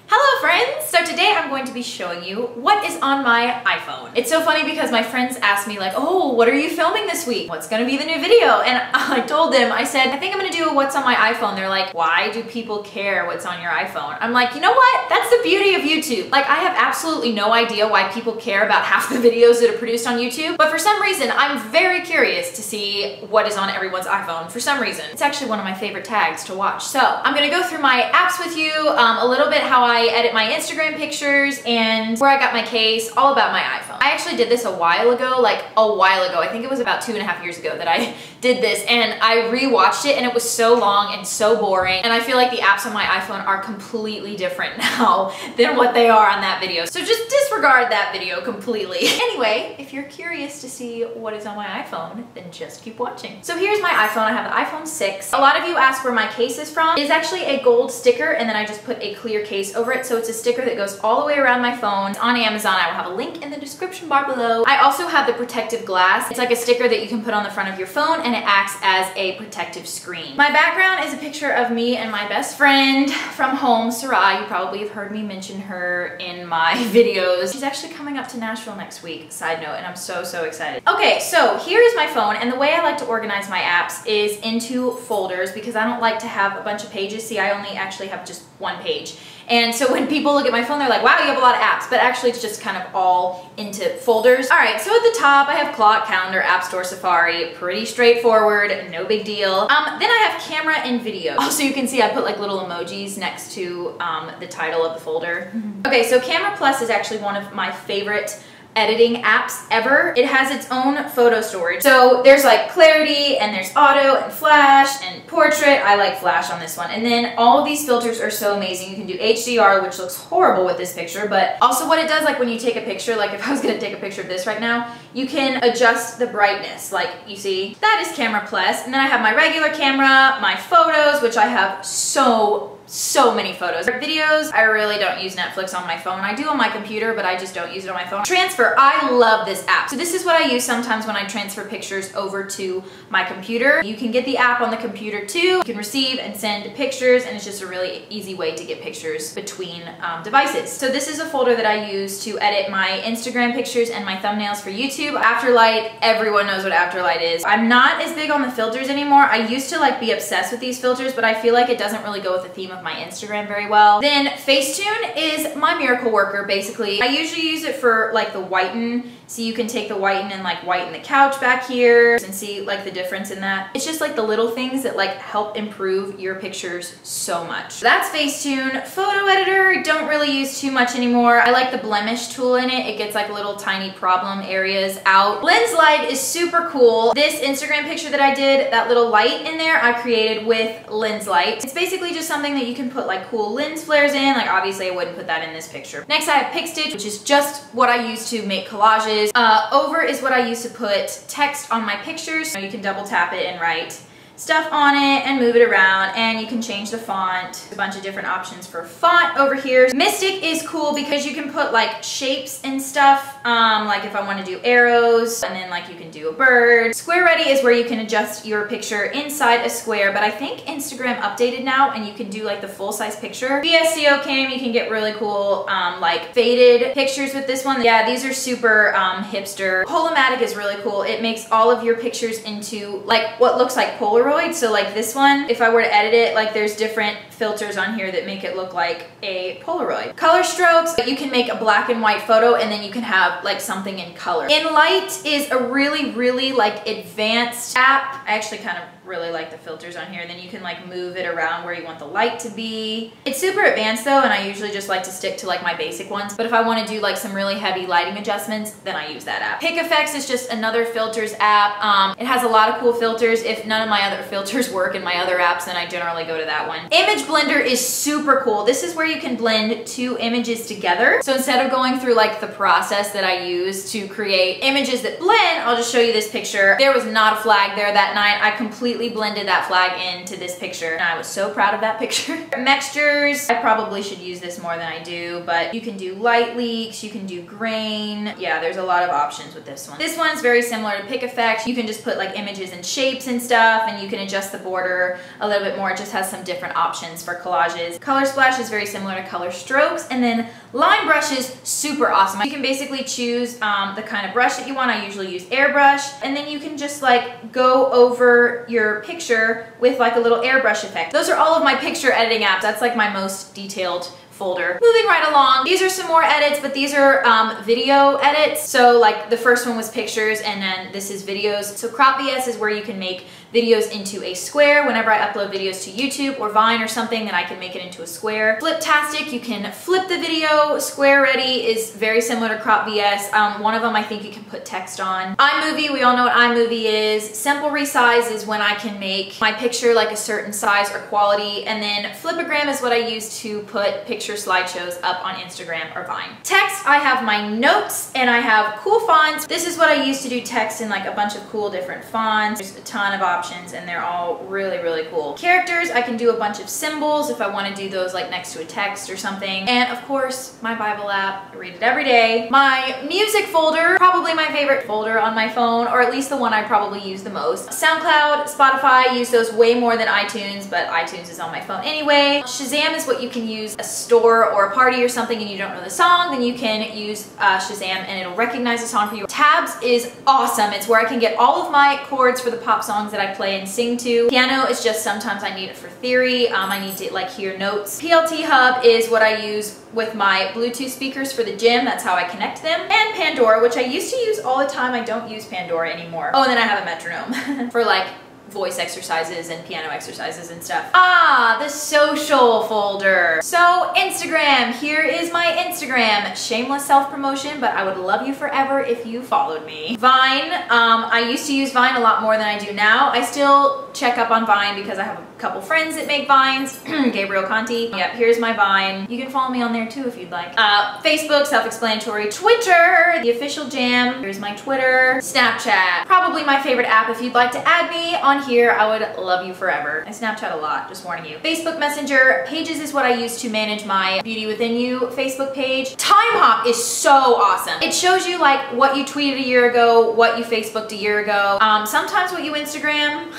Hello friends! So today I'm going to be showing you what is on my iPhone. It's so funny because my friends ask me like, oh, what are you filming this week? What's gonna be the new video? And I told them, I said, I think I'm gonna do a what's on my iPhone. They're like, why do people care what's on your iPhone? I'm like, you know what? That's the beauty of YouTube. Like, I have absolutely no idea why people care about half the videos that are produced on YouTube, but for some reason, I'm very curious to see what is on everyone's iPhone for some reason. It's actually one of my favorite tags to watch. So I'm gonna go through my apps with you, a little bit how I edit my Instagram pictures and where I got my case, all about my iPhone. I actually did this a while ago, I think it was about 2.5 years ago that I did this, and I rewatched it and it was so long and so boring, and I feel like the apps on my iPhone are completely different now than what they are on that video. So just disregard that video completely. Anyway, if you're curious to see what is on my iPhone, then just keep watching. So here's my iPhone. I have the iPhone 6. A lot of you ask where my case is from. It is actually a gold sticker, and then I just put a clear case over it, so it's a sticker that goes all the way around my phone. It's on Amazon. I will have a link in the description bar below. I also have the protective glass. It's like a sticker that you can put on the front of your phone, and it acts as a protective screen. My background is a picture of me and my best friend from home, Sarah. You probably have heard me mention her in my videos. She's actually coming up to Nashville next week, side note, and I'm so excited. Okay, so here is my phone, and the way I like to organize my apps is into folders because I don't like to have a bunch of pages. See, I only actually have just one page. And so when people look at my phone, they're like, wow, you have a lot of apps, but actually it's just kind of all into folders. All right, so at the top, I have clock, calendar, app store, Safari, pretty straightforward, no big deal. Then I have camera and video. Also, you can see I put like little emojis next to the title of the folder. Okay, so Camera Plus is actually one of my favorite editing apps ever. It has its own photo storage. So there's like clarity, and there's auto and flash and portrait. I like flash on this one. And then all of these filters are so amazing. You can do HDR, which looks horrible with this picture, but also what it does, like when you take a picture, like if I was gonna take a picture of this right now, you can adjust the brightness. Like you see, that is Camera Plus. And then I have my regular camera, my photos, which I have so many photos. For videos, I really don't use Netflix on my phone. I do on my computer, but I just don't use it on my phone. Transfer, I love this app. So this is what I use sometimes when I transfer pictures over to my computer. You can get the app on the computer too. You can receive and send pictures, and it's just a really easy way to get pictures between devices. So this is a folder that I use to edit my Instagram pictures and my thumbnails for YouTube. Afterlight, everyone knows what Afterlight is. I'm not as big on the filters anymore. I used to like be obsessed with these filters, but I feel like it doesn't really go with the theme of my Instagram very well. Then Facetune is my miracle worker, basically. I usually use it for like the whiten. So you can take the whiten and like whiten the couch back here and see like the difference in that. It's just like the little things that like help improve your pictures so much. That's Facetune. Photo editor, don't really use too much anymore. I like the blemish tool in it. It gets like little tiny problem areas out. Lens light is super cool. This Instagram picture that I did, that little light in there, I created with lens light. It's basically just something that you can put like cool lens flares in. Like obviously I wouldn't put that in this picture. Next I have PicStitch, which is just what I use to make collages. Over is what I use to put text on my pictures. So you can double tap it and write stuff on it and move it around, and you can change the font. A bunch of different options for font over here. Mystic is cool because you can put like shapes and stuff, like if I want to do arrows, and then like you can do a bird. Square Ready is where you can adjust your picture inside a square, but I think Instagram updated now and you can do like the full-size picture. VSCO Cam, you can get really cool like faded pictures with this one. Yeah, these are super hipster. Holomatic is really cool. It makes all of your pictures into like what looks like Polaroid. So like this one, if I were to edit it, like there's different filters on here that make it look like a Polaroid. Color strokes, you can make a black and white photo and then you can have like something in color. InLight is a really like advanced app. I actually kind of really like the filters on here. Then you can like move it around where you want the light to be. It's super advanced though, and I usually just like to stick to like my basic ones. But if I want to do like some really heavy lighting adjustments, then I use that app. PicFX is just another filters app. It has a lot of cool filters. If none of my other filters work in my other apps, then I generally go to that one. Image Blender is super cool. This is where you can blend two images together. So instead of going through like the process that I use to create images that blend, I'll just show you this picture. There was not a flag there that night. I completely completely blended that flag into this picture, and I was so proud of that picture. Mixtures, I probably should use this more than I do, but you can do light leaks, you can do grain. Yeah, there's a lot of options with this one. This one's very similar to Pick Effect. You can just put like images and shapes and stuff, and you can adjust the border a little bit more. It just has some different options for collages. Color Splash is very similar to Color Strokes, and then line brush is super awesome. You can basically choose the kind of brush that you want. I usually use airbrush, and then you can just like go over your picture with like a little airbrush effect. Those are all of my picture editing apps. That's like my most detailed folder. Moving right along, these are some more edits, but these are video edits. So like the first one was pictures, and then this is videos. So Crop VS is where you can make videos into a square. Whenever I upload videos to YouTube or Vine or something, then I can make it into a square. Fliptastic, you can flip the video. Square Ready is very similar to Crop VS. One of them I think you can put text on. iMovie, we all know what iMovie is. Simple Resize is when I can make my picture like a certain size or quality, and then Flipagram is what I use to put picture slideshows up on Instagram or Vine. Text, I have my notes and I have cool fonts. This is what I use to do text in like a bunch of cool different fonts. There's a ton of options and they're all really, really cool. Characters, I can do a bunch of symbols if I want to do those like next to a text or something. And of course, my Bible app, I read it every day. My music folder, probably my favorite folder on my phone, or at least the one I probably use the most. SoundCloud, Spotify, I use those way more than iTunes, but iTunes is on my phone anyway. Shazam is what you can use a store or a party or something and you don't know the song, then you can use Shazam and it'll recognize the song for you. Tabs is awesome. It's where I can get all of my chords for the pop songs that I play and sing to. Piano is just sometimes I need it for theory. I need to like hear notes. PLT Hub is what I use with my Bluetooth speakers for the gym. That's how I connect them. And Pandora, which I used to use all the time. I don't use Pandora anymore. Oh, and then I have a metronome for like voice exercises and piano exercises and stuff. Ah, the social folder. So Instagram, here is my Instagram. Shameless self-promotion, but I would love you forever if you followed me. Vine, I used to use Vine a lot more than I do now. I still check up on Vine because I have a couple friends that make Vines. Gabriel Conti. Yep, here's my Vine. You can follow me on there too if you'd like. Facebook, self-explanatory. Twitter, the official jam. Here's my Twitter. Snapchat, probably my favorite app. If you'd like to add me on here, I would love you forever. I Snapchat a lot, just warning you. Facebook Messenger, Pages is what I use to manage my Beauty Within You Facebook page. Time Hop is so awesome. It shows you like what you tweeted a year ago, what you Facebooked a year ago, sometimes what you Instagram.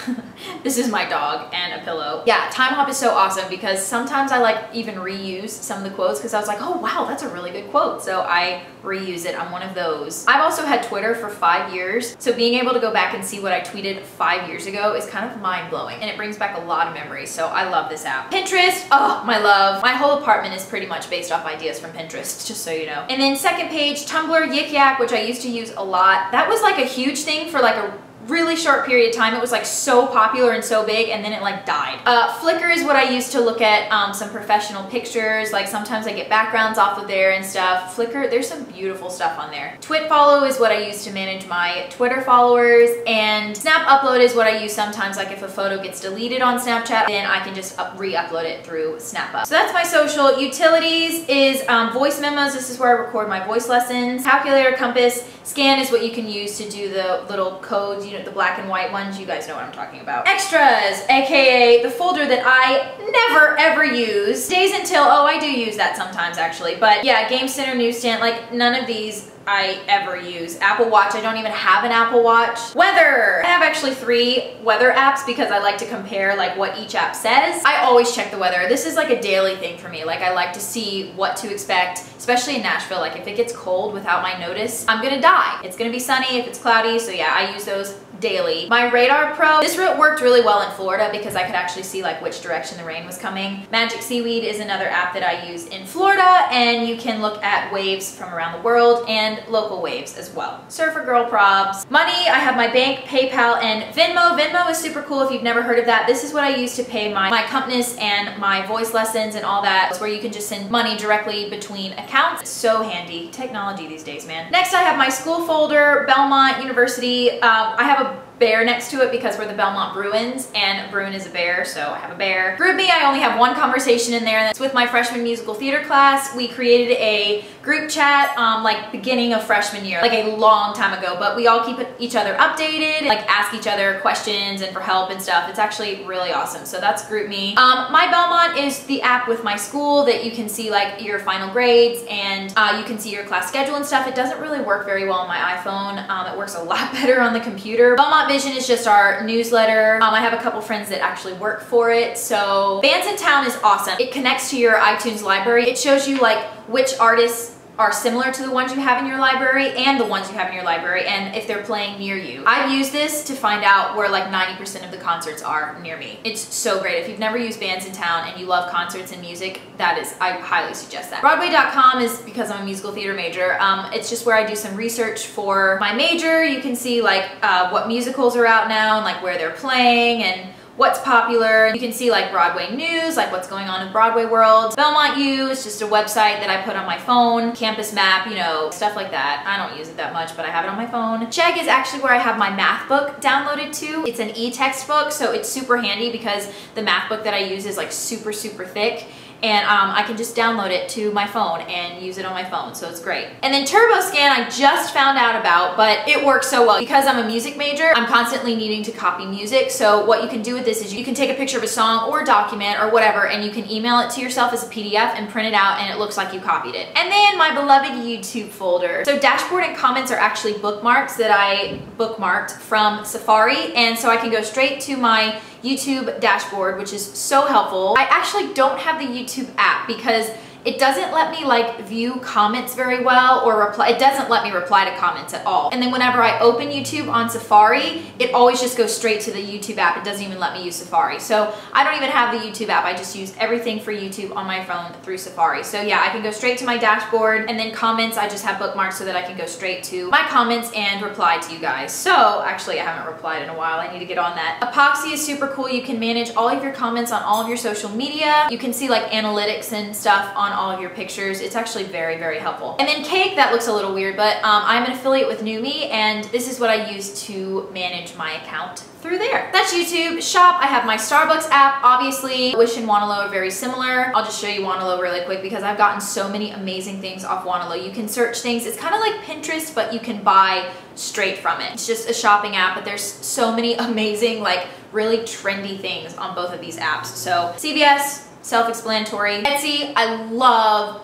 This is my dog and a pillow. Yeah, Time Hop is so awesome because sometimes I like even reuse some of the quotes because I was like, oh wow, that's a really good quote. So I reuse it. I'm one of those. I've also had Twitter for 5 years. So being able to go back and see what I tweeted 5 years ago is kind of mind blowing and it brings back a lot of memories. So I love this app. Pinterest, oh, my love. My whole apartment is pretty much based off ideas from Pinterest, just so you know. And then second page, Tumblr, Yik Yak, which I used to use a lot. That was like a huge thing for like a really short period of time. It was like so popular and so big and then it like died. Flickr is what I use to look at some professional pictures. Like sometimes I get backgrounds off of there and stuff. Flickr, there's some beautiful stuff on there. Twitfollow is what I use to manage my Twitter followers, and Snap Upload is what I use sometimes. Like if a photo gets deleted on Snapchat, then I can just re-upload it through SnapUp. So that's my social. Utilities is voice memos. This is where I record my voice lessons. Calculator, compass. Scan is what you can use to do the little codes, you know, the black and white ones. You guys know what I'm talking about. Extras, aka the folder that I never ever use. Days Until, oh, I do use that sometimes actually. But yeah, Game Center, Newsstand, like none of these I ever use. Apple Watch, I don't even have an Apple Watch. Weather, I have actually 3 weather apps because I like to compare like what each app says. I always check the weather. This is like a daily thing for me. Like I like to see what to expect, especially in Nashville. Like if it gets cold without my notice, I'm gonna die. It's gonna be sunny if it's cloudy, so yeah, I use those daily. My Radar Pro, this worked really well in Florida because I could actually see like which direction the rain was coming. Magic Seaweed is another app that I use in Florida, and you can look at waves from around the world and local waves as well. Surfer Girl Probs. Money, I have my bank, PayPal, and Venmo. Venmo is super cool if you've never heard of that. This is what I use to pay my accompanist and my voice lessons and all that. It's where you can just send money directly between accounts. It's so handy. Technology these days, man. Next, I have my school folder, Belmont University. I have a bear next to it because we're the Belmont Bruins, and Bruin is a bear, so I have a bear. Group Me, I only have one conversation in there, and that's with my freshman musical theater class. We created a group chat like beginning of freshman year, like a long time ago, but we all keep each other updated, like ask each other questions and for help and stuff. It's actually really awesome. So that's Group Me. My Belmont is the app with my school that you can see like your final grades, and you can see your class schedule and stuff. It doesn't really work very well on my iPhone. It works a lot better on the computer. Belmont Vision is just our newsletter. I have a couple friends that actually work for it. So Bands in Town is awesome. It connects to your iTunes library. It shows you like which artists are similar to the ones you have in your library and the ones you have in your library, and if they're playing near you. I've used this to find out where like 90% of the concerts are near me. It's so great. If you've never used Bands in Town and you love concerts and music, I highly suggest that. Broadway.com is because I'm a musical theater major. It's just where I do some research for my major. You can see like what musicals are out now and like where they're playing and what's popular. You can see like Broadway news, like what's going on in Broadway world. Belmont U is just a website that I put on my phone. Campus map, you know, stuff like that. I don't use it that much, but I have it on my phone. Chegg is actually where I have my math book downloaded to. It's an e-textbook, so it's super handy because the math book that I use is like super, super thick. And I can just download it to my phone and use it on my phone, so it's great. And then TurboScan I just found out about, but it works so well. Because I'm a music major, I'm constantly needing to copy music, so what you can do with this is you can take a picture of a song or a document or whatever, and you can email it to yourself as a PDF and print it out, and it looks like you copied it. And then my beloved YouTube folder. So dashboard and comments are actually bookmarks that I bookmarked from Safari, and so I can go straight to my YouTube dashboard, which is so helpful. I actually don't have the YouTube app because it doesn't let me like view comments very well or reply. It doesn't let me reply to comments at all. And then whenever I open YouTube on Safari, it always just goes straight to the YouTube app. It doesn't even let me use Safari. So I don't even have the YouTube app. I just use everything for YouTube on my phone through Safari. So yeah, I can go straight to my dashboard, and then comments, I just have bookmarks so that I can go straight to my comments and reply to you guys. So actually I haven't replied in a while. I need to get on that. Epoxy is super cool. You can manage all of your comments on all of your social media. You can see like analytics and stuff on all of your pictures. It's actually very, very helpful. And then Cake, that looks a little weird, but I'm an affiliate with NewMe, and this is what I use to manage my account through there. That's YouTube. Shop, I have my Starbucks app. Obviously, Wish and Wanalo are very similar. I'll just show you Wanalo really quick because I've gotten so many amazing things off Wanalo. You can search things. It's kind of like Pinterest, but you can buy straight from it. It's just a shopping app, but there's so many amazing, like really trendy things on both of these apps. So CVS, self-explanatory. Etsy, I love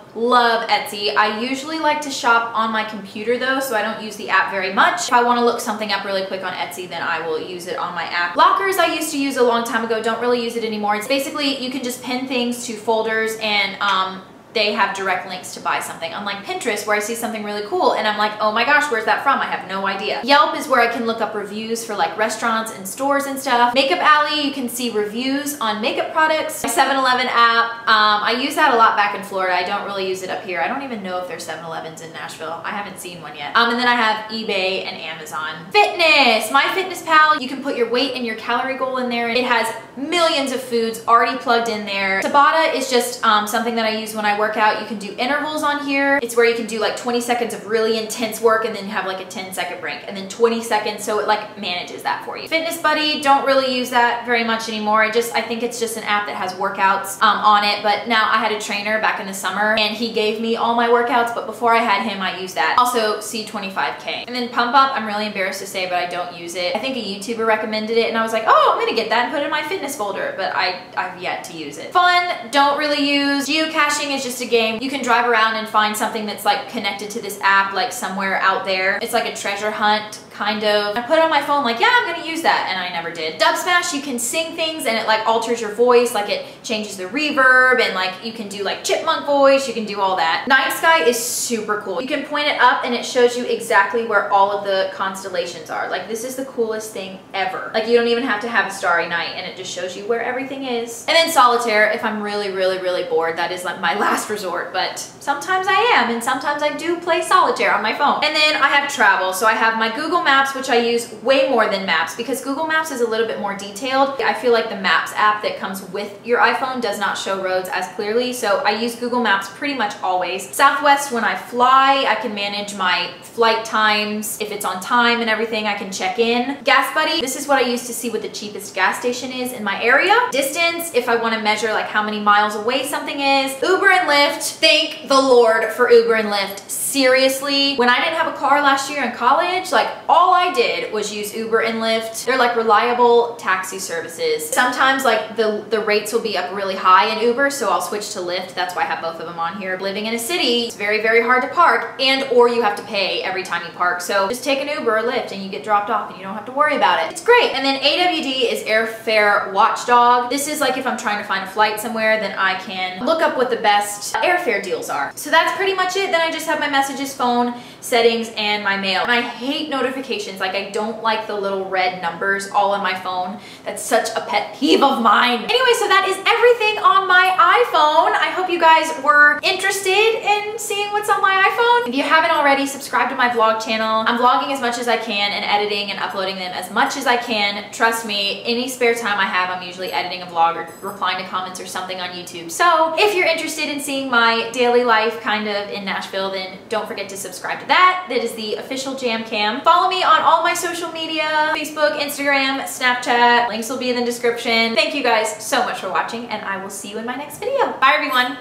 Etsy. I usually like to shop on my computer though, so I don't use the app very much. If I want to look something up really quick on Etsy, then I will use it on my app. Lockers I used to use a long time ago, don't really use it anymore. It's basically, you can just pin things to folders, and they have direct links to buy something. Unlike Pinterest, where I see something really cool and I'm like, oh my gosh, where's that from? I have no idea. Yelp is where I can look up reviews for like restaurants and stores and stuff. Makeup Alley, you can see reviews on makeup products. My 7-Eleven app, I use that a lot back in Florida. I don't really use it up here. I don't even know if there's 7-Elevens in Nashville. I haven't seen one yet. And then I have eBay and Amazon. Fitness, MyFitnessPal, you can put your weight and your calorie goal in there. It has millions of foods already plugged in there. Tabata is just something that I use when I work out. You can do intervals on here. It's where you can do like 20 seconds of really intense work and then have like a 10-second break, and then 20 seconds, so it like manages that for you. Fitness Buddy, don't really use that very much anymore. I think it's just an app that has workouts on it, but now I had a trainer back in the summer and he gave me all my workouts, but before I had him, I used that. Also C25K. And then Pump Up, I'm really embarrassed to say, but I don't use it. I think a YouTuber recommended it and I was like, oh, I'm gonna get that and put it in my fitness folder, but I've yet to use it. Fun, don't really use. Geocaching is just a game. You can drive around and find something that's like connected to this app, like somewhere out there. It's like a treasure hunt kind of. I put it on my phone like, yeah, I'm gonna use that, and I never did. Dub Smash, you can sing things and it like alters your voice, like it changes the reverb, and like you can do like chipmunk voice, you can do all that. Night Sky is super cool. You can point it up and it shows you exactly where all of the constellations are. Like this is the coolest thing ever. Like you don't even have to have a starry night and it just shows you where everything is. And then Solitaire, if I'm really, really, really bored, that is like my last resort, but sometimes I am, and sometimes I do play Solitaire on my phone. And then I have travel, so I have my Google Maps Maps, which I use way more than Maps because Google Maps is a little bit more detailed. I feel like the Maps app that comes with your iPhone does not show roads as clearly, so I use Google Maps pretty much always. Southwest, when I fly, I can manage my flight times. If it's on time and everything, I can check in. Gas Buddy, this is what I use to see what the cheapest gas station is in my area. Distance, if I want to measure like how many miles away something is. Uber and Lyft, thank the Lord for Uber and Lyft. Seriously, when I didn't have a car last year in college, like all I did was use Uber and Lyft. They're like reliable taxi services. Sometimes like the rates will be up really high in Uber, so I'll switch to Lyft. That's why I have both of them on here. Living in a city, it's very, very hard to park, and or you have to pay every time you park. So just take an Uber or Lyft and you get dropped off and you don't have to worry about it. It's great. And then AWD is Airfare Watchdog. This is like if I'm trying to find a flight somewhere, then I can look up what the best airfare deals are. So that's pretty much it. Then I just have my messages, phone, settings, and my mail. And I hate notifications. Like I don't like the little red numbers all on my phone. That's such a pet peeve of mine. Anyway, so that is everything on my iPhone. I hope you guys were interested in seeing what's on my iPhone. If you haven't already, subscribe to my vlog channel. I'm vlogging as much as I can and editing and uploading them as much as I can. Trust me, any spare time I have, I'm usually editing a vlog or replying to comments or something on YouTube. So if you're interested in seeing my daily life kind of in Nashville, then don't forget to subscribe to that. That is the official Jam Cam. Follow me on all my social media, Facebook, Instagram, Snapchat. Links will be in the description. Thank you guys so much for watching, and I will see you in my next video. Bye everyone.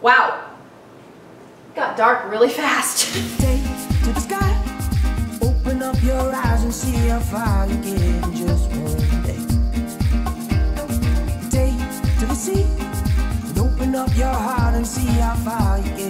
Wow. It got dark really fast. Take to the sky, open up your eyes and see how far you get in just one day. Take to the sea, and open up your heart and see how far you get.